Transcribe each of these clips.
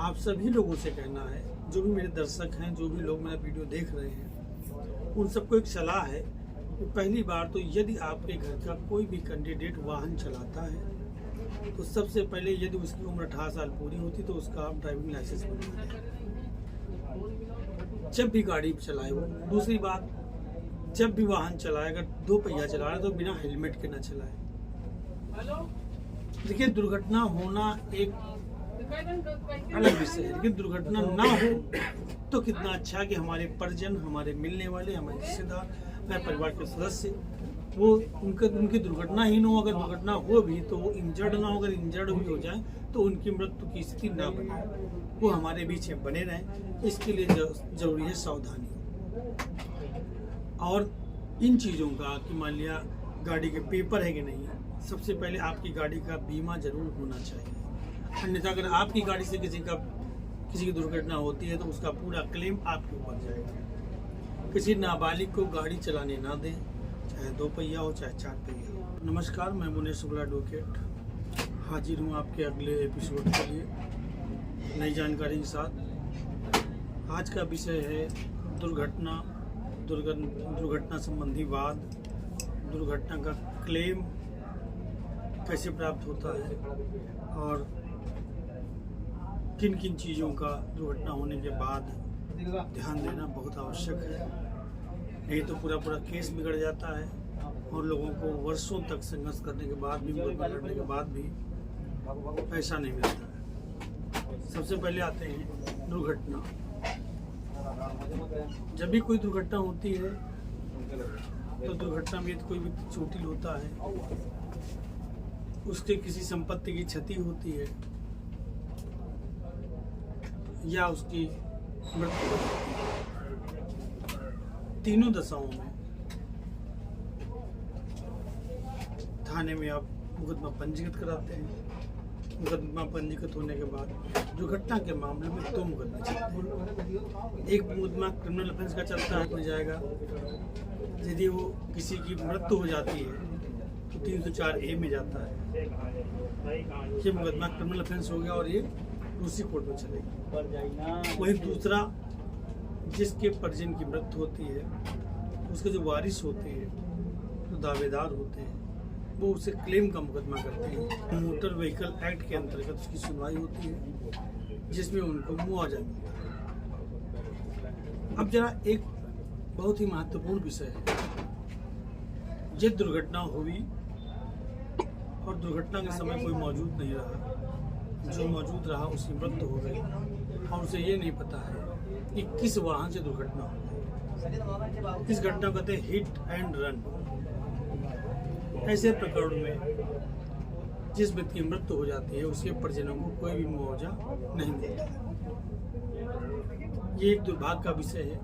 आप सभी लोगों से कहना है, जो भी मेरे दर्शक हैं, जो भी लोग मेरा वीडियो देख रहे हैं, उन सबको एक सलाह है कि पहली बार तो यदि आपके घर का कोई भी कैंडिडेट वाहन चलाता है तो सबसे पहले यदि उसकी उम्र 18 साल पूरी होती तो उसका आप ड्राइविंग लाइसेंस बनवाएं जब भी गाड़ी चलाए वो। दूसरी बात, जब भी वाहन चलाए, अगर 2 पहिया चला रहे तो बिना हेलमेट के न चलाए। देखिए, दुर्घटना होना एक अलग विषय है, लेकिन दुर्घटना ना हो तो कितना अच्छा कि हमारे परिजन, हमारे मिलने वाले, हमारे रिश्तेदार, हमारे परिवार के सदस्य वो उनकी दुर्घटना ही ना हो। अगर दुर्घटना हो भी तो वो इंजर्ड ना हो, अगर इंजर्ड भी हो जाए तो उनकी मृत्यु की स्थिति ना बने, वो हमारे बीच में बने रहें। इसके लिए जरूरी है सावधानी। और इन चीज़ों का कि मान लिया गाड़ी के पेपर है कि नहीं, सबसे पहले आपकी गाड़ी का बीमा जरूर होना चाहिए। अन्यथा अगर आपकी गाड़ी से किसी की दुर्घटना होती है तो उसका पूरा क्लेम आपके ऊपर जाएगा। किसी नाबालिग को गाड़ी चलाने ना दें, चाहे 2 पहिया हो चाहे 4 पहिया हो। नमस्कार, मैं मुनीर शुक्ला एडवोकेट हाजिर हूँ आपके अगले एपिसोड के लिए नई जानकारी के साथ। आज का विषय है दुर्घटना संबंधी वाद, दुर्घटना का क्लेम कैसे प्राप्त होता है और किन किन चीज़ों का दुर्घटना होने के बाद ध्यान देना बहुत आवश्यक है। नहीं तो पूरा केस बिगड़ जाता है और लोगों को वर्षों तक संघर्ष करने के बाद भी, मुकदमा लड़ने के बाद भी पैसा नहीं मिलता है। सबसे पहले आते हैं दुर्घटना। जब भी कोई दुर्घटना होती है तो दुर्घटना में कोई व्यक्ति चोटिल होता है, उसके किसी संपत्ति की क्षति होती है या उसकी मृत्यु होती है। तीनों दशाओं में थाने में आप मुकदमा पंजीकृत कराते हैं। मुकदमा पंजीकृत होने के बाद दुर्घटना के मामले में 2 मुकदमे चलते हैं। एक मुकदमा क्रिमिनल ऑफेंस का चलता है, में जाएगा। यदि वो किसी की मृत्यु हो जाती है तो 304A में जाता है। ये मुकदमा क्रिमिनल ऑफेंस हो गया और ये दूसरी कोर्ट में चलेगा। वही दूसरा, जिसके परिजन की मृत्यु होती है, उसके जो वारिस होते हैं, जो दावेदार होते हैं, वो उसे क्लेम का मुकदमा करते हैं। मोटर व्हीकल एक्ट के अंतर्गत उसकी सुनवाई होती है जिसमें उनको मुआवजा मिलता है। अब जरा एक बहुत ही महत्वपूर्ण विषय है, ये दुर्घटना हुई और दुर्घटना के समय कोई मौजूद नहीं रहा, जो मौजूद रहा उसकी मृत्यु हो गई और उसे ये नहीं पता है कि किस वाहन से दुर्घटना हो गई। इस घटना को कहते हैं हिट एंड रन। ऐसे प्रकरण में जिस व्यक्ति की मृत्यु हो जाती है उसके परिजनों को कोई भी मुआवजा नहीं मिलता है। ये एक दुर्भाग्य का विषय है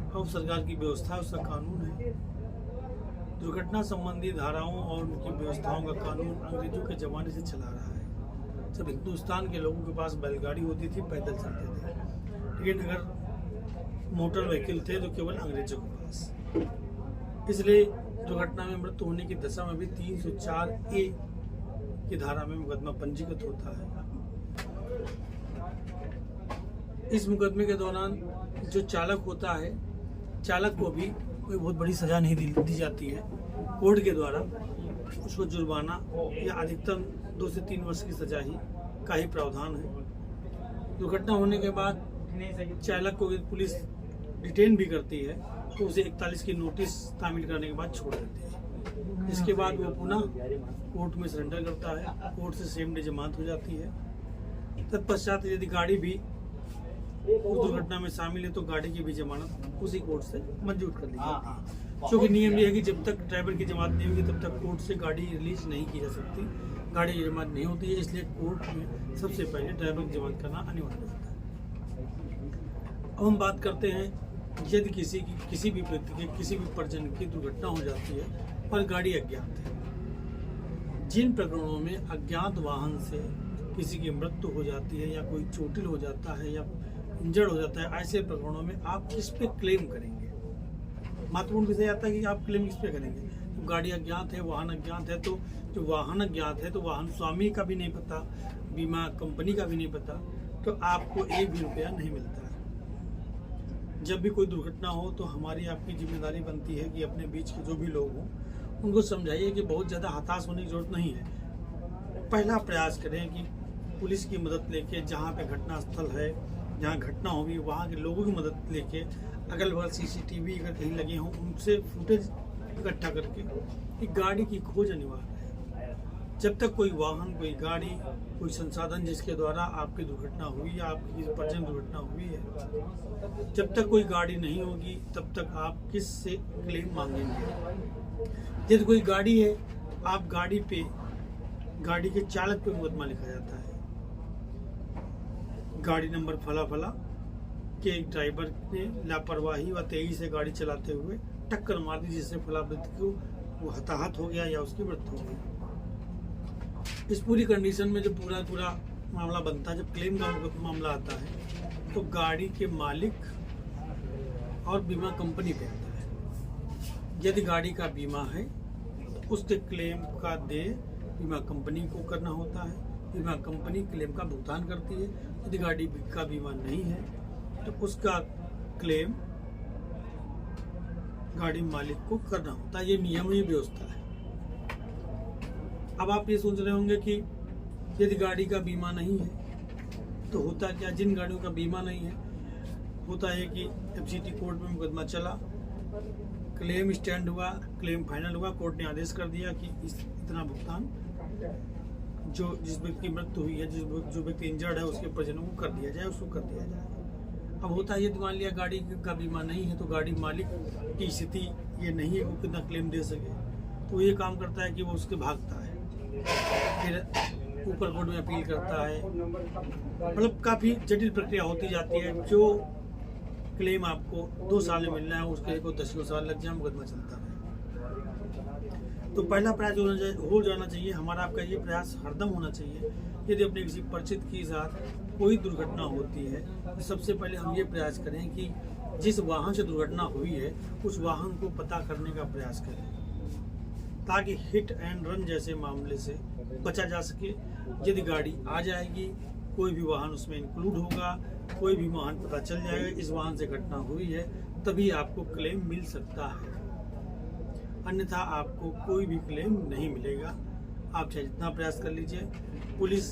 और सरकार की व्यवस्था, उसका कानून है। दुर्घटना संबंधी धाराओं और उनकी व्यवस्थाओं का कानून अंग्रेजों के ज़माने से चला रहा है। जब हिंदुस्तान के लोगों के पास बैलगाड़ी होती थी, पैदल चलते थे, लेकिन अगर मोटर व्हीकल थे तो केवल अंग्रेजों के पास। इसलिए दुर्घटना में मृत्यु होने की दशा में भी 304A की धारा में मुकदमा पंजीकृत होता है। इस मुकदमे के दौरान जो चालक होता है, चालक को भी कोई बहुत बड़ी सजा नहीं दी जाती है। कोर्ट के द्वारा उसको जुर्माना या अधिकतम 2 से 3 वर्ष की सजा का ही प्रावधान है। दुर्घटना होने के बाद चालक को पुलिस डिटेन भी करती है तो उसे 41 की नोटिस तामील करने के बाद छोड़ देती है। इसके बाद वो पुनः कोर्ट में सरेंडर करता है, कोर्ट से सेम डे जमानत हो जाती है। तत्पश्चात यदि गाड़ी भी उस दुर्घटना में शामिल है तो गाड़ी की भी जमानत उसी कोर्ट से मंजूर कर ली जाती है। क्योंकि नियम यह है कि जब तक ड्राइवर की जमानत नहीं होगी तब तक कोर्ट से गाड़ी रिलीज नहीं की जा सकती। गाड़ी की जमानत नहीं होती है, इसलिए कोर्ट में सबसे पहले ड्राइवर की जमानत करना अनिवार्य होता है। अब हम बात करते हैं, यदि किसी भी व्यक्ति के, किसी भी परिजन की दुर्घटना हो जाती है और गाड़ी अज्ञात है। जिन प्रकरणों में अज्ञात वाहन से किसी की मृत्यु हो जाती है या कोई चोटिल हो जाता है या इंजर्ड हो जाता है, ऐसे प्रकरणों में आप किस पे क्लेम करेंगे? महत्वपूर्ण विषय आता है कि आप क्लेम किस पे करेंगे। गाड़ी अज्ञात है, वाहन अज्ञात है, तो जो वाहन अज्ञात है तो वाहन स्वामी का भी नहीं पता, बीमा कंपनी का भी नहीं पता, तो आपको 1 भी रुपया नहीं मिलता है। जब भी कोई दुर्घटना हो तो हमारी आपकी जिम्मेदारी बनती है कि अपने बीच के जो भी लोग हों उनको समझाइए कि बहुत ज़्यादा हताश होने की जरूरत नहीं है। पहला प्रयास करें कि पुलिस की मदद लेके, जहाँ पे घटना स्थल है, जहाँ घटना होगी वहाँ के लोगों की मदद लेके, अगल बगल CCTV अगर कहीं लगे हों उनसे फुटेज इकट्ठा करके कि गाड़ी की खोज अनिवार्य है। जब तक कोई वाहन, कोई गाड़ी, कोई संसाधन जिसके द्वारा आपकी दुर्घटना हुई या आपकी किसी परिजन दुर्घटना हुई है, जब तक कोई गाड़ी नहीं होगी तब तक आप किस से क्लेम मांगेंगे। यदि कोई गाड़ी है, आप गाड़ी के चालक पे मुकदमा लिखा जाता है। गाड़ी नंबर फला फला के एक ड्राइवर ने लापरवाही व तेजी से गाड़ी चलाते हुए टक्कर मार दी, जिससे फला व्यक्ति को वो हताहत हो गया या उसकी मृत्यु हो गई। इस पूरी कंडीशन में जो पूरा मामला बनता है, जब क्लेम का मामला आता है तो गाड़ी के मालिक और बीमा कंपनी पे आता है। यदि गाड़ी का बीमा है तो उसके क्लेम का देय बीमा कंपनी को करना होता है, बीमा कंपनी क्लेम का भुगतान करती है। यदि गाड़ी का बीमा नहीं है तो उसका क्लेम गाड़ी मालिक को करना होता है। ये नियम ही व्यवस्था है। अब आप ये सोच रहे होंगे कि यदि गाड़ी का बीमा नहीं है तो होता क्या। जिन गाड़ियों का बीमा नहीं है, होता है कि FCT कोर्ट में मुकदमा चला, क्लेम स्टैंड हुआ, क्लेम फाइनल हुआ, कोर्ट ने आदेश कर दिया कि इतना भुगतान जो जिस व्यक्ति की मृत्यु हुई है, जो व्यक्ति इंजर्ड है, उसके परिजनों को कर दिया जाए, उसको कर दिया जाए। अब होता है, यदि मान लिया गाड़ी का बीमा नहीं है तो गाड़ी मालिक की स्थिति ये नहीं है वो कितना क्लेम दे सके, तो ये काम करता है कि वो उसके भागता है, फिर ऊपर कोर्ट में अपील करता है। मतलब काफ़ी जटिल प्रक्रिया होती जाती है। जो क्लेम आपको 2 साल में मिलना है उसके को 10 साल लग जाए, मुकदमा चलता है। तो पहला प्रयास हो जाना चाहिए हमारा, आपका ये प्रयास हरदम होना चाहिए। यदि अपने किसी परिचित के साथ कोई दुर्घटना होती है तो सबसे पहले हम ये प्रयास करें कि जिस वाहन से दुर्घटना हुई है उस वाहन को पता करने का प्रयास करें, ताकि हिट एंड रन जैसे मामले से बचा जा सके। यदि गाड़ी आ जाएगी, कोई भी वाहन उसमें इंक्लूड होगा, कोई भी वाहन पता चल जाएगा इस वाहन से घटना हुई है, तभी आपको क्लेम मिल सकता है, अन्यथा आपको कोई भी क्लेम नहीं मिलेगा। आप चाहे जितना प्रयास कर लीजिए। पुलिस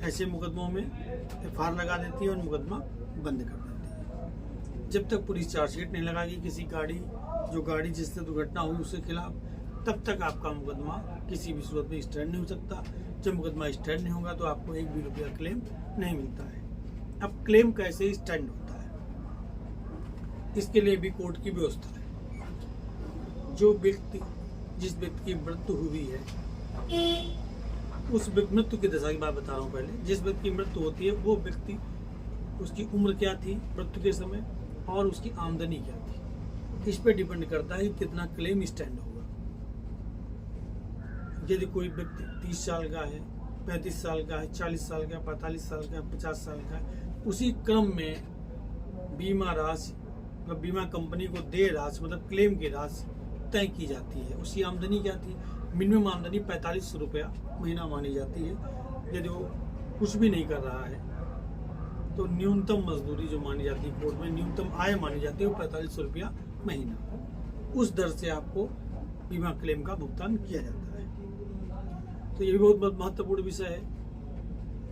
ऐसे मुकदमों में FIR लगा देती है और मुकदमा बंद कर देती है। जब तक पुलिस चार्जशीट नहीं लगाएगी किसी गाड़ी जिससे दुर्घटना हुई उसके खिलाफ, तब तक आपका मुकदमा किसी भी सूरत में स्टैंड नहीं हो सकता। जब मुकदमा स्टैंड नहीं होगा तो आपको 1 भी रुपया क्लेम नहीं मिलता है। अब क्लेम कैसे स्टैंड होता है, इसके लिए भी कोर्ट की व्यवस्था है। जिस व्यक्ति की मृत्यु हुई है, उस मृत्यु की दशा की बात बता रहा हूँ पहले। जिस व्यक्ति की मृत्यु होती है वो व्यक्ति, उसकी उम्र क्या थी मृत्यु के समय और उसकी आमदनी क्या थी, इस पे डिपेंड करता है कितना क्लेम स्टैंड होगा। यदि कोई व्यक्ति 30 साल का है, 35 साल का है, 40 साल का, 45 साल का, 50 साल का है, उसी क्रम में बीमा राशि, मतलब बीमा कंपनी को देय राशि, मतलब क्लेम की राशि तय की जाती है। उसकी आमदनी क्या थी, मिनिमम आमदनी 4500 रुपया महीना मानी जाती है। यदि वो कुछ भी नहीं कर रहा है तो न्यूनतम मजदूरी जो मानी जाती है कोर्ट में, न्यूनतम आय मानी जाती है वो 4500 रुपया महीना। उस दर से आपको बीमा क्लेम का भुगतान किया जाता है। तो ये भी बहुत महत्वपूर्ण विषय है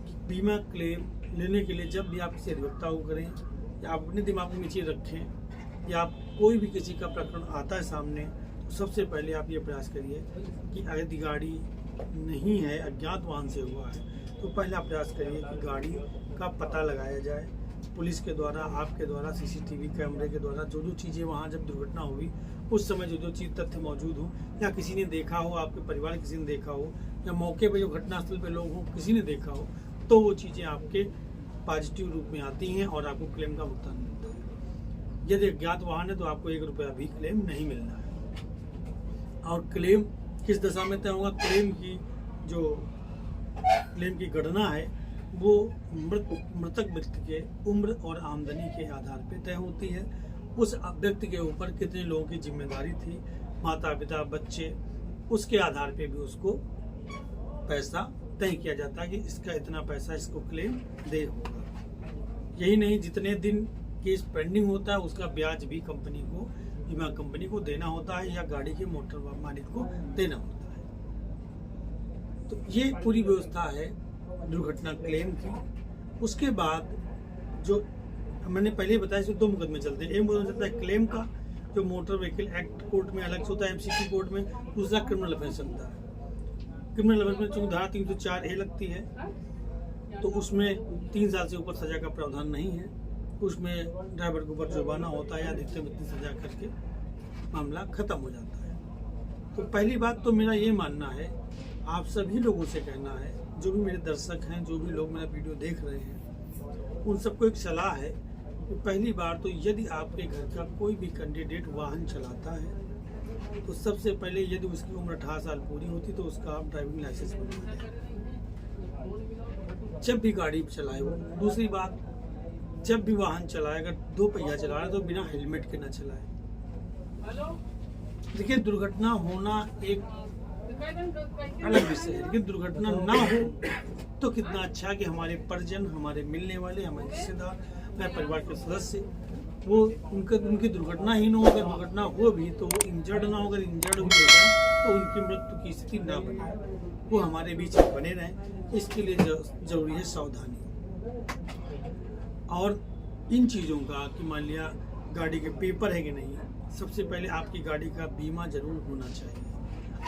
कि बीमा क्लेम लेने के लिए जब भी आप किसी अधिवक्ता को करें या आप अपने दिमाग में चीज रखें, या आप कोई भी किसी का प्रकरण आता है सामने, तो सबसे पहले आप ये प्रयास करिए कि यदि गाड़ी नहीं है, अज्ञात वाहन से हुआ है, तो पहला प्रयास करिए कि गाड़ी का पता लगाया जाए। पुलिस के द्वारा, आपके द्वारा, CCTV कैमरे के द्वारा जो चीज़ें वहाँ जब दुर्घटना हुई उस समय जो चीज़ तथ्य मौजूद हो, या किसी ने देखा हो, आपके परिवार किसी ने देखा हो, या मौके पर जो घटनास्थल पर लोग हों किसी ने देखा हो, तो वो चीज़ें आपके पॉजिटिव रूप में आती हैं और आपको क्लेम का भुगतान मिलता है। यदि अज्ञात वाहन है तो आपको 1 रुपया भी क्लेम नहीं मिलना है। और क्लेम किस दशा में तय होगा, क्लेम की गणना है वो मृतक व्यक्ति के उम्र और आमदनी के आधार पर तय होती है। उस व्यक्ति के ऊपर कितने लोगों की जिम्मेदारी थी, माता पिता बच्चे, उसके आधार पे भी उसको पैसा तय किया जाता है कि इसका इतना पैसा इसको क्लेम दे होगा। यही नहीं, जितने दिन केस पेंडिंग होता है उसका ब्याज भी कंपनी को, बीमा कंपनी को देना होता है या गाड़ी के मोटर मालिक को देना होता है। तो ये पूरी व्यवस्था है दुर्घटना क्लेम की। उसके बाद जो मैंने पहले बताया, इसमें 2 मुकदमे चलते हैं। एक मुकदमा चलता है क्लेम का, जो मोटर व्हीकल एक्ट कोर्ट में अलग से होता है, एमसीसी कोर्ट में। दूसरा क्रिमिनल ऑफेंस चलता है। क्रिमिनल ऑफेंस में चूंकि धारा 304A लगती है, तो उसमें 3 साल से ऊपर सजा का प्रावधान नहीं है। उसमें ड्राइवर के ऊपर जुर्माना होता है या अधिकतम इतनी सजा करके मामला खत्म हो जाता है। तो पहली बात तो मेरा ये मानना है, आप सभी लोगों से कहना है, जो भी मेरे दर्शक हैं, जो भी लोग मेरा वीडियो देख रहे हैं, उन सबको एक सलाह है कि पहली बार तो यदि आपके घर का कोई भी कैंडिडेट वाहन चलाता है तो सबसे पहले यदि उसकी उम्र 18 साल पूरी होती तो उसका आप ड्राइविंग लाइसेंस बनवा दें जब भी गाड़ी चलाए वो। दूसरी बात, जब भी वाहन चलाए, अगर 2 पहिया चला रहे तो बिना हेलमेट के ना चलाए। देखिए, दुर्घटना होना एक अलग विषय है, लेकिन दुर्घटना ना हो तो कितना अच्छा कि हमारे परिजन, हमारे मिलने वाले, हमारे रिश्तेदार, हमारे परिवार के सदस्य, वो उनकी दुर्घटना ही ना हो। अगर दुर्घटना हो भी तो वो इंजर्ड ना हो, अगर इंजर्ड भी हो जाए तो उनकी मृत्यु की स्थिति ना बने, वो हमारे बीच बने रहें। इसके लिए जरूरी है सावधानी। और इन चीज़ों का कि मान लिया गाड़ी के पेपर है कि नहीं, सबसे पहले आपकी गाड़ी का बीमा जरूर होना चाहिए।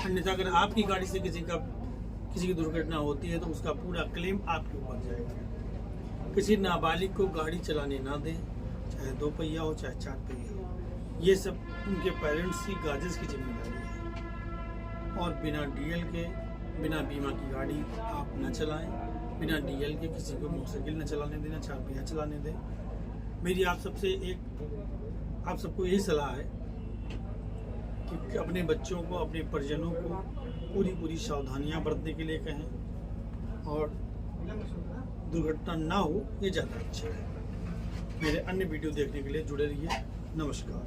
अन्यथा अगर आपकी गाड़ी से किसी की दुर्घटना होती है तो उसका पूरा क्लेम आपके ऊपर जाएगा। किसी नाबालिग को गाड़ी चलाने ना दें, चाहे 2 पहिया हो चाहे 4 पहिया हो। ये सब उनके पेरेंट्स की, गार्जियंस की जिम्मेदारी है। और बिना डीएल के, बिना बीमा की गाड़ी आप न चलाएं। बिना डीएल के किसी को मोटरसाइकिल न चलाने देना, 4 पहिया चलाने दें। मेरी आप सबको यही सलाह है कि अपने बच्चों को, अपने परिजनों को पूरी सावधानियां बरतने के लिए कहें और दुर्घटना ना हो, ये ज़्यादा अच्छा है। मेरे अन्य वीडियो देखने के लिए जुड़े रहिए। नमस्कार।